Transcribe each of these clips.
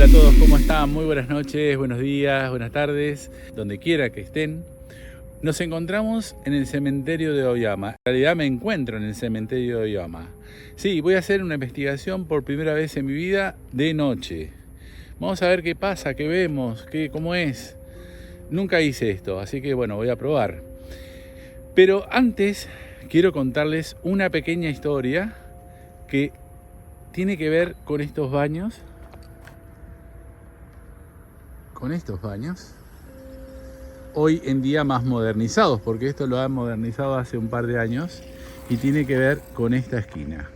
Hola a todos, ¿cómo están? Muy buenas noches, buenos días, buenas tardes, donde quiera que estén. Nos encontramos en el cementerio de Oyama. En realidad me encuentro en el cementerio de Oyama. Sí, voy a hacer una investigación por primera vez en mi vida de noche. Vamos a ver qué pasa, qué vemos, cómo es. Nunca hice esto, así que bueno, voy a probar. Pero antes quiero contarles una pequeña historia que tiene que ver con estos baños. Hoy en día más modernizados, porque esto lo han modernizado hace un par de años y tiene que ver con esta esquina.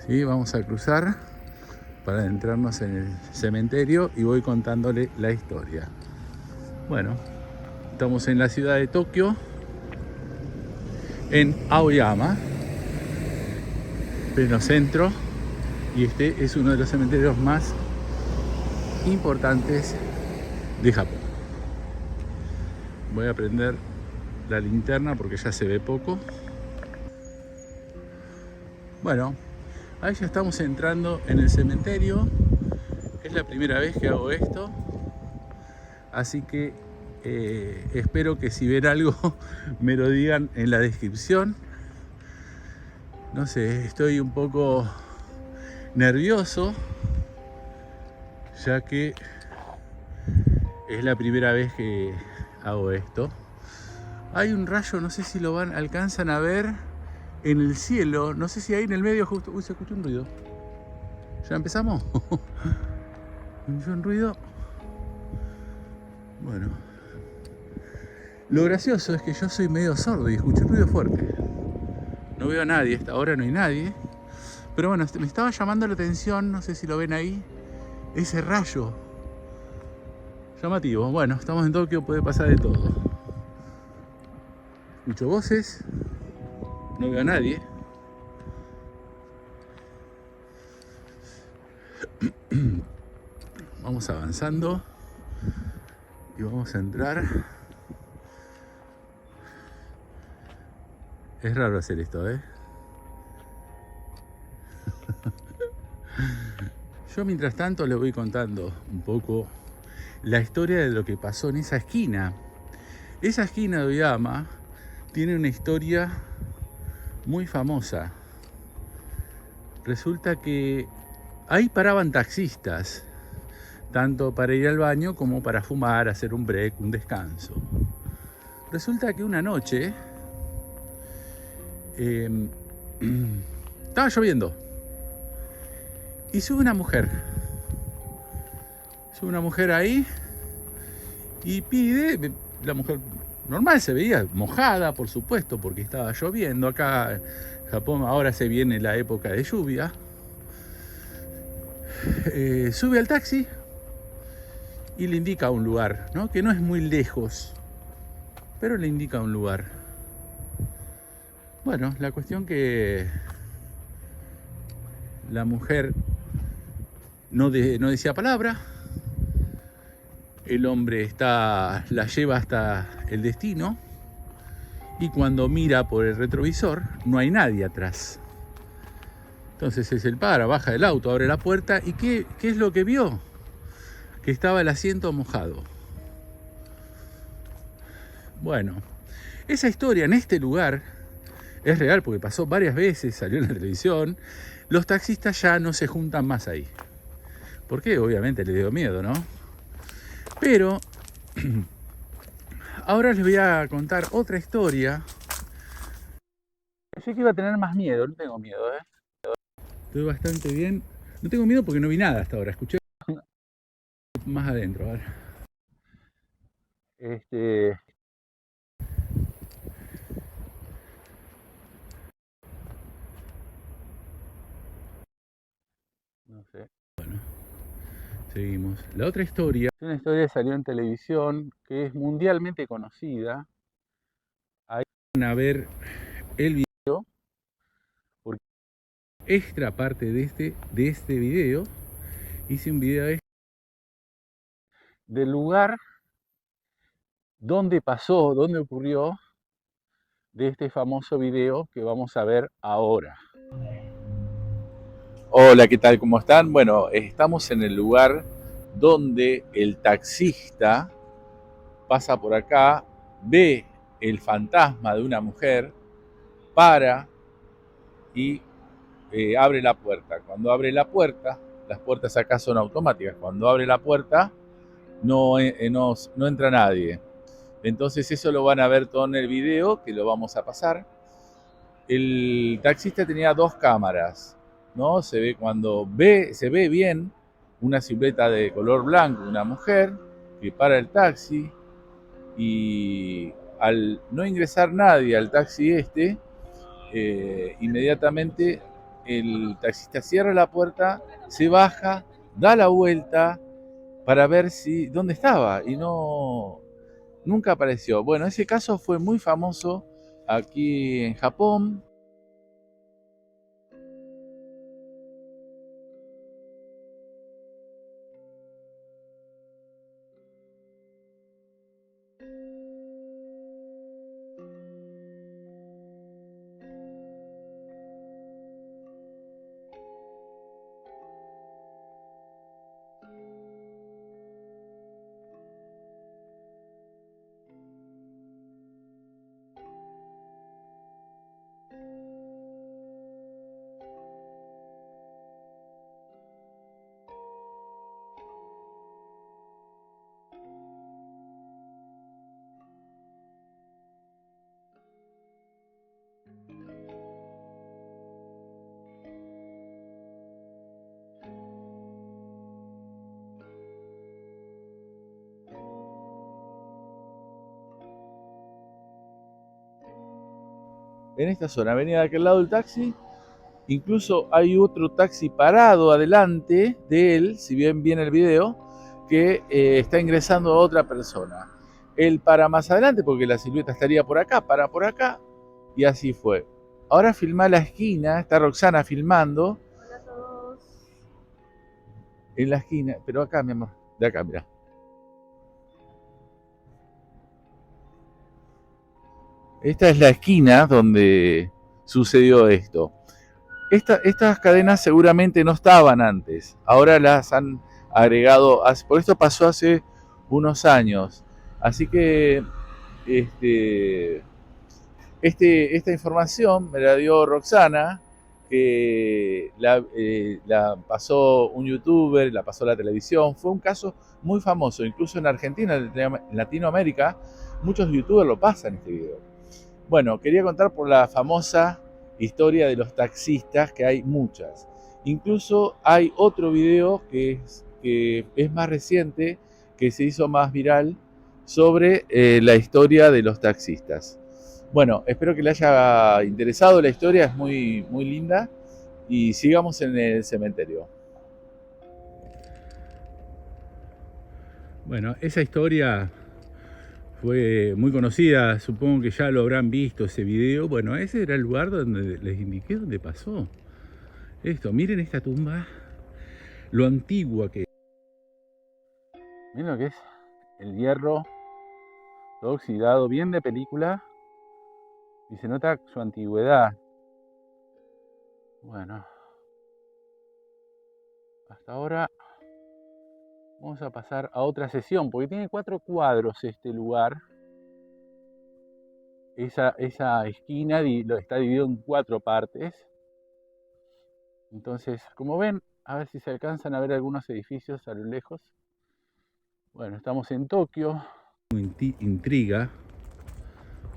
¿Sí? Vamos a cruzar para adentrarnos en el cementerio y voy contándole la historia. Bueno, estamos en la ciudad de Tokio, en Aoyama, pleno centro, y este es uno de los cementerios más importantes de Japón. Voy a prender la linterna porque ya se ve poco. Bueno, ahí ya estamos entrando en el cementerio. Es la primera vez que hago esto, así que espero que si ven algo me lo digan en la descripción. No sé, estoy un poco nervioso ya que es la primera vez que hago esto. Hay un rayo, no sé si lo alcanzan a ver en el cielo, no sé si ahí en el medio justo. Uy, se escuchó un ruido. ¿Ya empezamos? Un ruido. Bueno, lo gracioso es que yo soy medio sordo y escuché un ruido fuerte. No veo a nadie, hasta ahora no hay nadie. Pero bueno, me estaba llamando la atención, no sé si lo ven ahí, ese rayo. Llamativo. Bueno, estamos en Tokio, puede pasar de todo. Escucho voces, no veo a nadie. Vamos avanzando y vamos a entrar. Es raro hacer esto, ¿eh? Yo mientras tanto les voy contando un poco la historia de lo que pasó en esa esquina. Esa esquina de Oyama tiene una historia muy famosa. Resulta que ahí paraban taxistas, tanto para ir al baño como para fumar, hacer un break, un descanso. Resulta que una noche estaba lloviendo y sube una mujer ahí y pide. La mujer normal se veía mojada, por supuesto, porque estaba lloviendo. Acá en Japón ahora se viene la época de lluvia. Sube al taxi y le indica un lugar, ¿no? Que no es muy lejos, pero le indica un lugar. Bueno, la cuestión que la mujer no decía palabra. El hombre la lleva hasta el destino y cuando mira por el retrovisor no hay nadie atrás. Entonces él baja del auto, abre la puerta y ¿qué es lo que vio? Que estaba el asiento mojado. Bueno, esa historia en este lugar es real porque pasó varias veces, salió en la televisión. Los taxistas ya no se juntan más ahí. Porque obviamente les dio miedo, ¿no? Pero ahora les voy a contar otra historia. Pensé que iba a tener más miedo, no tengo miedo, ¿eh? Estoy bastante bien. No tengo miedo porque no vi nada hasta ahora. Escuché más adentro. A ver. No sé. Bueno, seguimos. La otra historia es una historia que salió en televisión que es mundialmente conocida. Ahí van a ver el video porque extra parte de este video hice un video del lugar donde pasó, donde ocurrió de este famoso video que vamos a ver ahora. Hola, ¿qué tal? ¿Cómo están? Bueno, estamos en el lugar donde el taxista pasa por acá, ve el fantasma de una mujer, para y abre la puerta. Cuando abre la puerta, las puertas acá son automáticas. Cuando abre la puerta, no entra nadie. Entonces eso lo van a ver todo en el video, que lo vamos a pasar. El taxista tenía dos cámaras, ¿no? Se ve bien una silueta de color blanco, una mujer que para el taxi, y al no ingresar nadie al taxi inmediatamente el taxista cierra la puerta, se baja, da la vuelta para ver si dónde estaba y nunca apareció. Bueno, ese caso fue muy famoso aquí en Japón. En esta zona, venía de aquel lado el taxi, incluso hay otro taxi parado adelante de él, si bien viene el video, que está ingresando a otra persona. Él para más adelante, porque la silueta estaría por acá, para por acá, y así fue. Ahora filma la esquina, está Roxana filmando. Hola a todos. En la esquina, pero acá, mi amor, de acá, mira. Esta es la esquina donde sucedió esto. Estas cadenas seguramente no estaban antes, ahora las han agregado, por esto pasó hace unos años. Así que este, esta información me la dio Roxana, que la pasó un youtuber, la pasó la televisión. Fue un caso muy famoso, incluso en Argentina, en Latinoamérica, muchos youtubers lo pasan este video. Bueno, quería contar por la famosa historia de los taxistas, que hay muchas. Incluso hay otro video que es más reciente, que se hizo más viral, sobre la historia de los taxistas. Bueno, espero que le haya interesado la historia, es muy linda, y sigamos en el cementerio. Bueno, esa historia fue muy conocida, supongo que ya lo habrán visto ese video. Bueno, ese era el lugar donde les indiqué donde pasó esto. Miren esta tumba, lo antigua que es. Miren lo que es el hierro, todo oxidado, bien de película, y se nota su antigüedad. Bueno, hasta ahora vamos a pasar a otra sesión, porque tiene 4 cuadros este lugar. Esa esquina lo está dividido en 4 partes. Entonces, como ven, a ver si se alcanzan a ver algunos edificios a lo lejos. Bueno, estamos en Tokio. Intriga,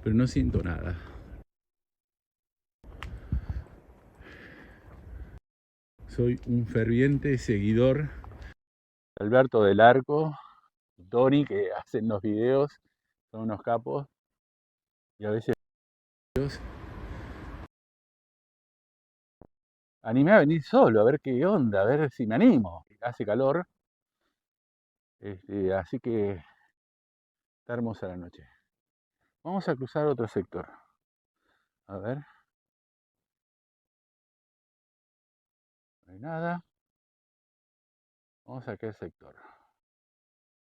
pero no siento nada. Soy un ferviente seguidor de Alberto del Arco, Tony, que hacen los videos, son unos capos, y a veces animé a venir solo, a ver qué onda, a ver si me animo. Hace calor, así que está hermosa la noche. Vamos a cruzar otro sector. A ver. No hay nada. Vamos a aquel sector.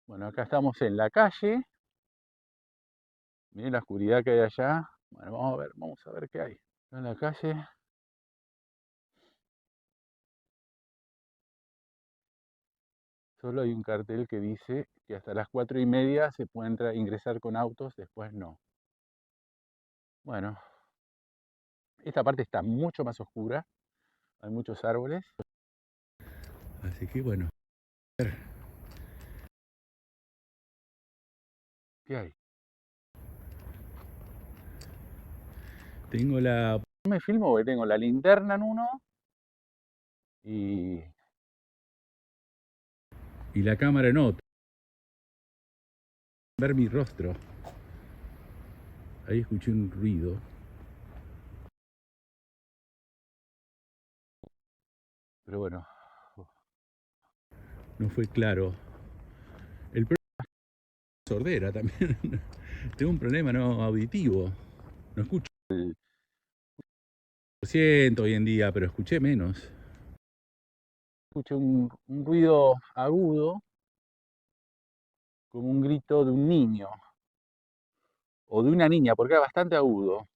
Bueno, acá estamos en la calle. Miren la oscuridad que hay allá. Bueno, vamos a ver qué hay. En la calle Solo hay un cartel que dice que hasta las 4:30 se puede ingresar con autos, después no. Bueno, esta parte está mucho más oscura, hay muchos árboles. Así que bueno, a ver, ¿qué hay? Tengo la... Me filmo porque tengo la linterna en uno y, y la cámara en otro. Ver mi rostro. Ahí escuché un ruido. Pero bueno, no fue claro. El problema es sordera también. Tengo un problema no auditivo. No escucho el 100% hoy en día, pero escuché menos. Escuché un ruido agudo, como un grito de un niño o de una niña, porque era bastante agudo.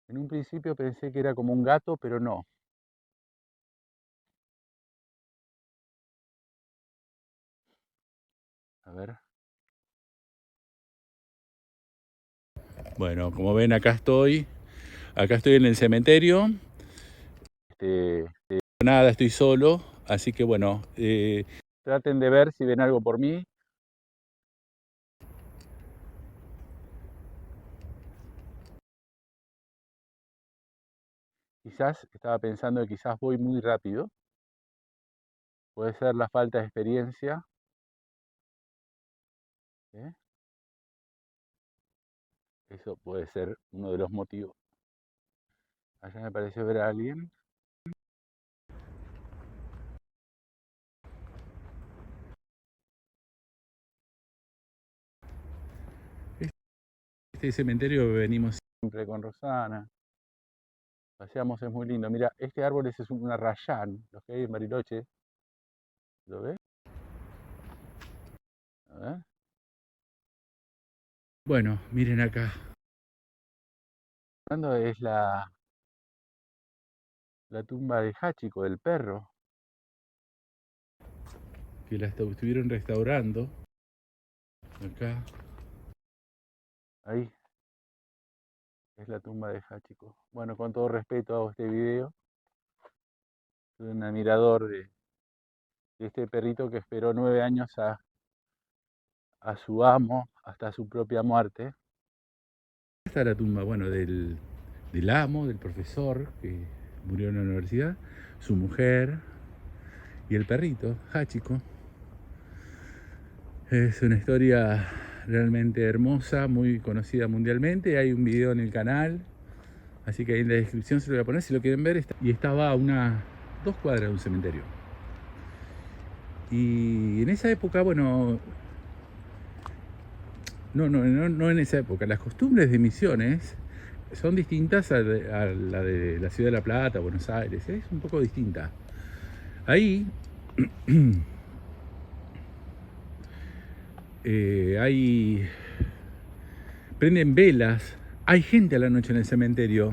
En un principio pensé que era como un gato, pero no. A ver. Bueno, como ven, acá estoy. Acá estoy en el cementerio. Nada, estoy solo. Así que bueno, traten de ver si ven algo por mí. Quizás estaba pensando que quizás voy muy rápido. Puede ser la falta de experiencia. ¿Eh? Eso puede ser uno de los motivos. Allá me pareció ver a alguien. Este cementerio venimos siempre con Rosana. Paseamos, es muy lindo. Mira, este árbol es un arrayán, los que hay en Bariloche. ¿Lo ves? A ver. Bueno, miren acá. ¿Cuándo es la tumba de Hachiko, del perro? Que la estuvieron restaurando. Acá. Ahí es la tumba de Hachiko. Bueno, con todo respeto hago este video. Soy un admirador de este perrito que esperó 9 años a su amo hasta su propia muerte. Esta es la tumba, bueno, del amo, del profesor que murió en la universidad, su mujer y el perrito, Hachiko. Es una historia realmente hermosa, muy conocida mundialmente. Hay un video en el canal, así que ahí en la descripción se lo voy a poner si lo quieren ver. Y estaba a 2 cuadras de un cementerio. Y en esa época, bueno, no en esa época, las costumbres de Misiones son distintas a la de la Ciudad de La Plata, Buenos Aires, es un poco distinta. Ahí hay prenden velas, hay gente a la noche en el cementerio.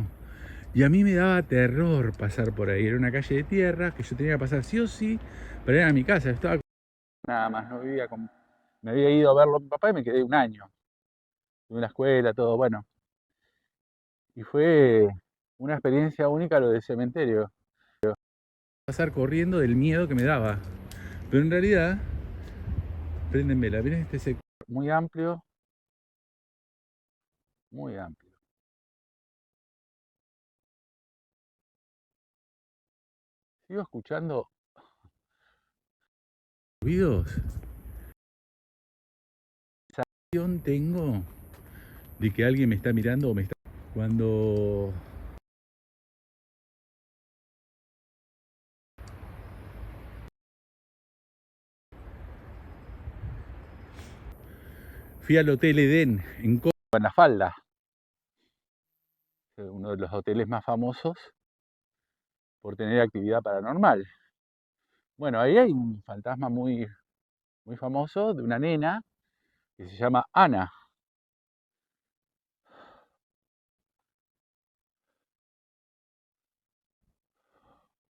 Y a mí me daba terror pasar por ahí. Era una calle de tierra que yo tenía que pasar sí o sí para ir a mi casa. Estaba nada más, no vivía con... Me había ido a verlo a mi papá y me quedé un año. Tuve una escuela, todo, bueno. Y fue una experiencia única lo del cementerio. Pasar corriendo del miedo que me daba. Pero en realidad, prenden vela. Miren este sector muy amplio, muy amplio. Sigo escuchando ruidos. Sensación tengo de que alguien me está mirando o me está... Cuando fui al Hotel Edén en Córdoba, en La Falda, uno de los hoteles más famosos por tener actividad paranormal. Bueno, ahí hay un fantasma muy, muy famoso de una nena que se llama Ana.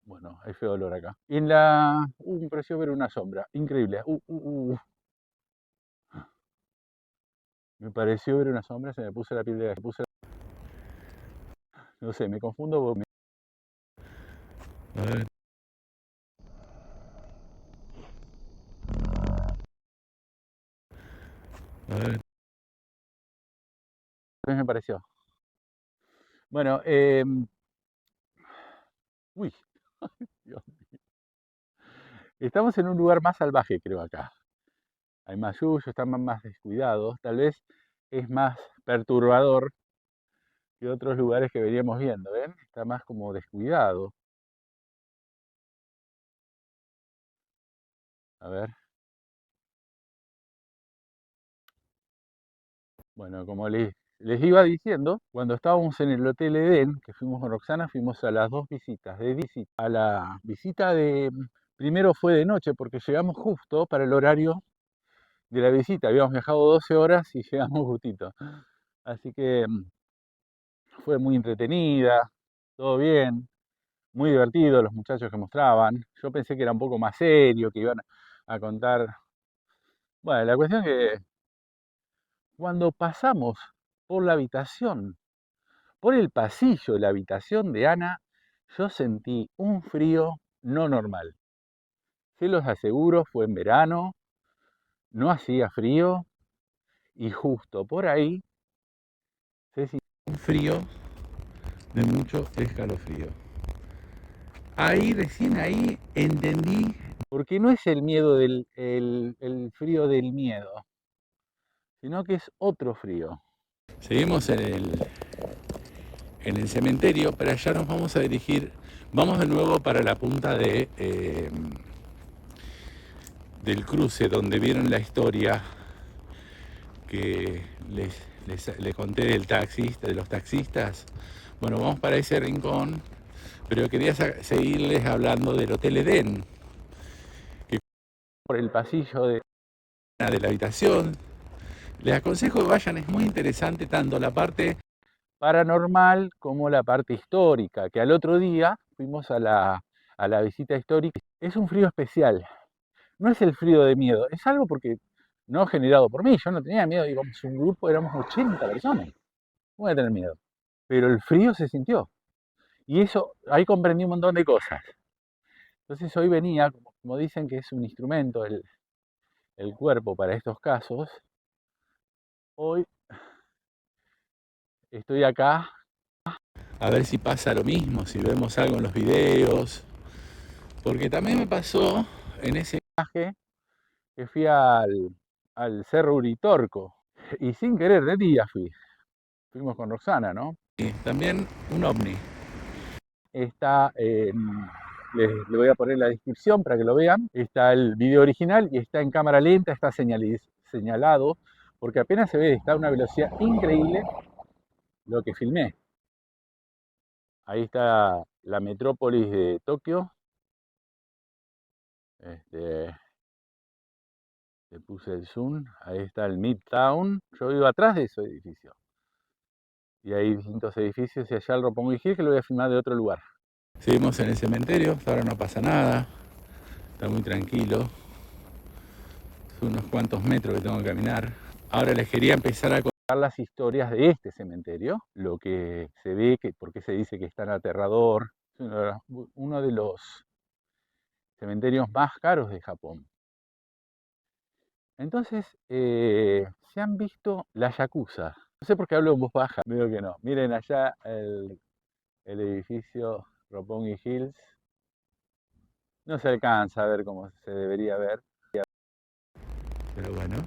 Bueno, hay feo olor acá. Y en la... me pareció ver una sombra. Increíble. Me pareció ver una sombra, se me puso la piel de... No sé, me confundo. A ver, a ver. ¿Qué me pareció? Bueno, uy, Dios. Estamos en un lugar más salvaje, creo, acá. Hay más yuyo, están más descuidados. Tal vez es más perturbador que otros lugares que veníamos viendo, ¿ven? Está más como descuidado. A ver. Bueno, como les iba diciendo, cuando estábamos en el Hotel Edén, que fuimos con Roxana, fuimos a las dos visitas. De visita, a la visita de... Primero fue de noche porque llegamos justo para el horario de la visita. Habíamos viajado 12 horas y llegamos justito. Así que fue muy entretenida, todo bien, muy divertido los muchachos que mostraban. Yo pensé que era un poco más serio, que iban a contar. Bueno, la cuestión es que cuando pasamos por la habitación, por el pasillo de la habitación de Ana, yo sentí un frío no normal. Se los aseguro, fue en verano, no hacía frío y justo por ahí se sintió un frío de mucho escalofrío. Ahí, recién ahí, entendí. Porque no es el miedo el frío del miedo, sino que es otro frío. Seguimos en el cementerio, pero allá nos vamos a dirigir, vamos de nuevo para la punta del cruce, donde vieron la historia que les conté del taxista, de los taxistas. Bueno, vamos para ese rincón, pero quería seguirles hablando del Hotel Edén, que por el pasillo de la habitación. Les aconsejo que vayan, es muy interesante tanto la parte paranormal como la parte histórica, que al otro día fuimos a la visita histórica. Es un frío especial, no es el frío de miedo, es algo porque no generado por mí, yo no tenía miedo, íbamos un grupo, éramos 80 personas, no voy a tener miedo, pero el frío se sintió, y eso, ahí comprendí un montón de cosas. Entonces hoy venía, como dicen que es un instrumento el cuerpo para estos casos, hoy estoy acá a ver si pasa lo mismo, si vemos algo en los videos, porque también me pasó en ese viaje que fui al Cerro Uritorco, y sin querer de día fuimos con Roxana, ¿no? Y también un ovni. Está, le voy a poner la descripción para que lo vean, está el video original y está en cámara lenta, está señalado, porque apenas se ve, está a una velocidad increíble lo que filmé. Ahí está la metrópolis de Tokio. Le puse el zoom, ahí está el Midtown. Yo vivo atrás de ese edificio. Y hay distintos edificios y allá el Roppongi Hill que lo voy a filmar de otro lugar. Seguimos en el cementerio, ahora no pasa nada. Está muy tranquilo. Son unos cuantos metros que tengo que caminar. Ahora les quería empezar a contar las historias de este cementerio. Lo que se ve, por qué se dice que es tan aterrador. Es uno de los cementerios más caros de Japón. Entonces, se han visto la Yakuza. No sé por qué hablo en voz baja, veo que no. Miren allá el edificio Roppongi Hills. No se alcanza a ver como se debería ver. Pero bueno.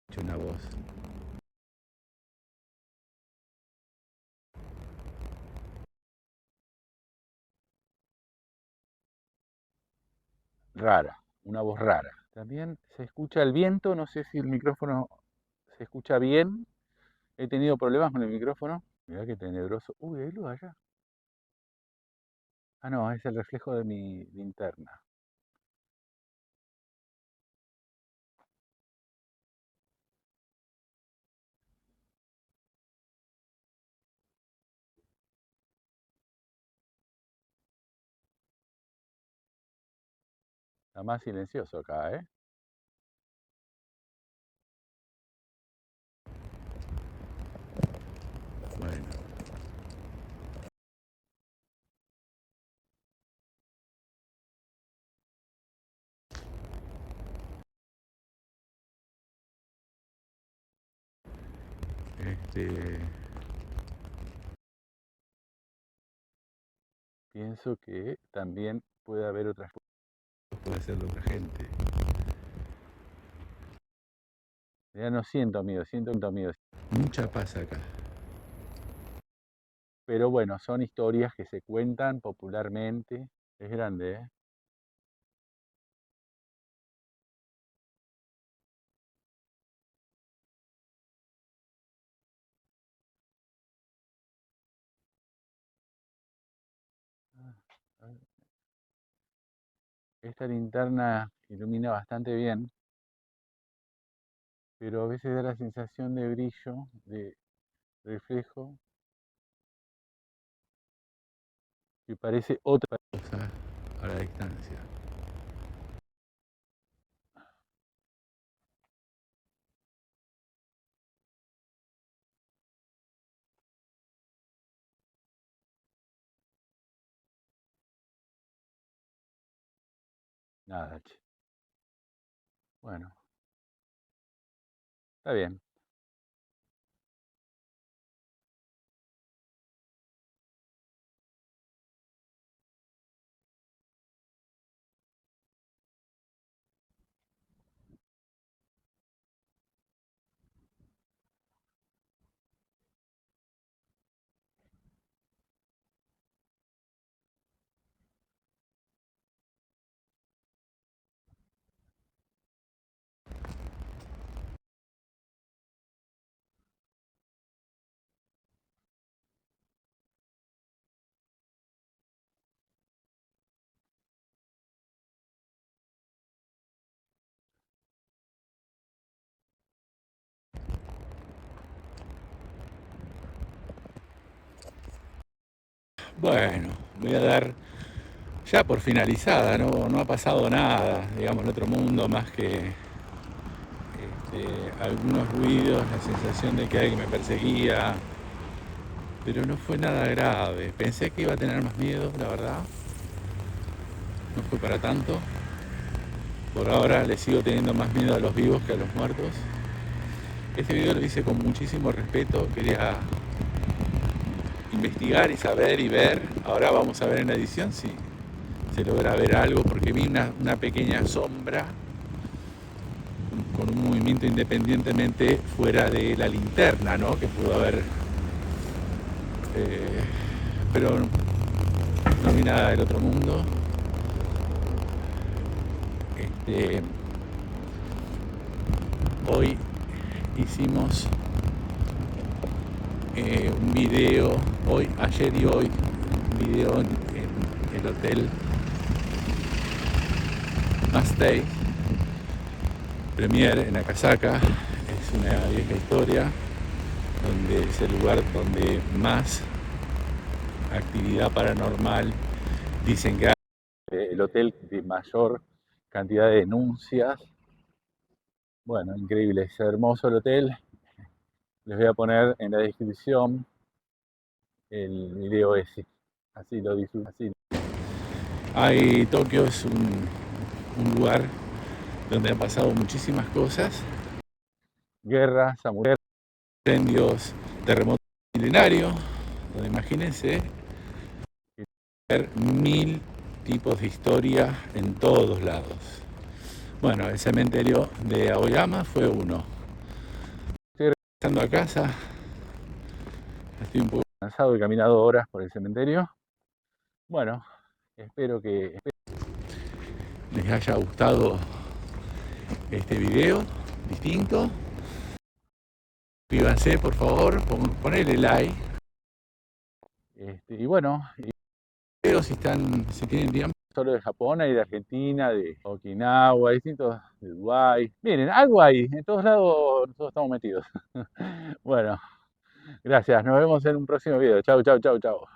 Escucho una voz. Rara, una voz rara. También se escucha el viento, no sé si el micrófono se escucha bien. He tenido problemas con el micrófono. Mirá qué tenebroso. Uy, hay luz allá. Ah, no, es el reflejo de mi linterna. Está más silencioso acá, ¿eh? Bueno, este, pienso que también puede haber otras cosas, puede ser de otra gente. Ya no siento miedo, siento miedo. Mucha paz acá. Pero bueno, son historias que se cuentan popularmente. Es grande, ¿eh? Esta linterna ilumina bastante bien, pero a veces da la sensación de brillo, de reflejo, que parece otra cosa a la distancia. Nada, che. Bueno, está bien. Bueno, voy a dar ya por finalizada, no ha pasado nada, digamos, en otro mundo más que algunos ruidos, la sensación de que alguien me perseguía, pero no fue nada grave. Pensé que iba a tener más miedo, la verdad, no fue para tanto. Por ahora le sigo teniendo más miedo a los vivos que a los muertos. Este video lo hice con muchísimo respeto, quería investigar y saber y ver. Ahora vamos a ver en la edición si se logra ver algo, porque vi una pequeña sombra con un movimiento independientemente fuera de la linterna, ¿no? Que pudo haber, pero no vi nada del otro mundo. Hoy hicimos un video, ayer y hoy, un video en el hotel Mastay Premier en Akasaka. Es una vieja historia, donde es el lugar donde más actividad paranormal dicen que hay, el hotel de mayor cantidad de denuncias. Bueno, increíble, es hermoso el hotel. Les voy a poner en la descripción el video ese, así lo disfruto. Tokio es un lugar donde han pasado muchísimas cosas: guerras, samuráis, incendios, terremotos milenarios, donde imagínense ver 1000 tipos de historia en todos lados. Bueno, el cementerio de Aoyama fue uno. Estoy regresando a casa, estoy un poco cansado, he caminado horas por el cementerio. Bueno, espero que les haya gustado este video distinto. Suscríbanse, por favor, ponele like. Y bueno, si tienen tiempo, solo de Japón, hay de Argentina, de Okinawa, distintos, de Dubái. Miren, algo hay, en todos lados nosotros estamos metidos. Bueno, gracias, nos vemos en un próximo video. Chau, chau, chau, chau.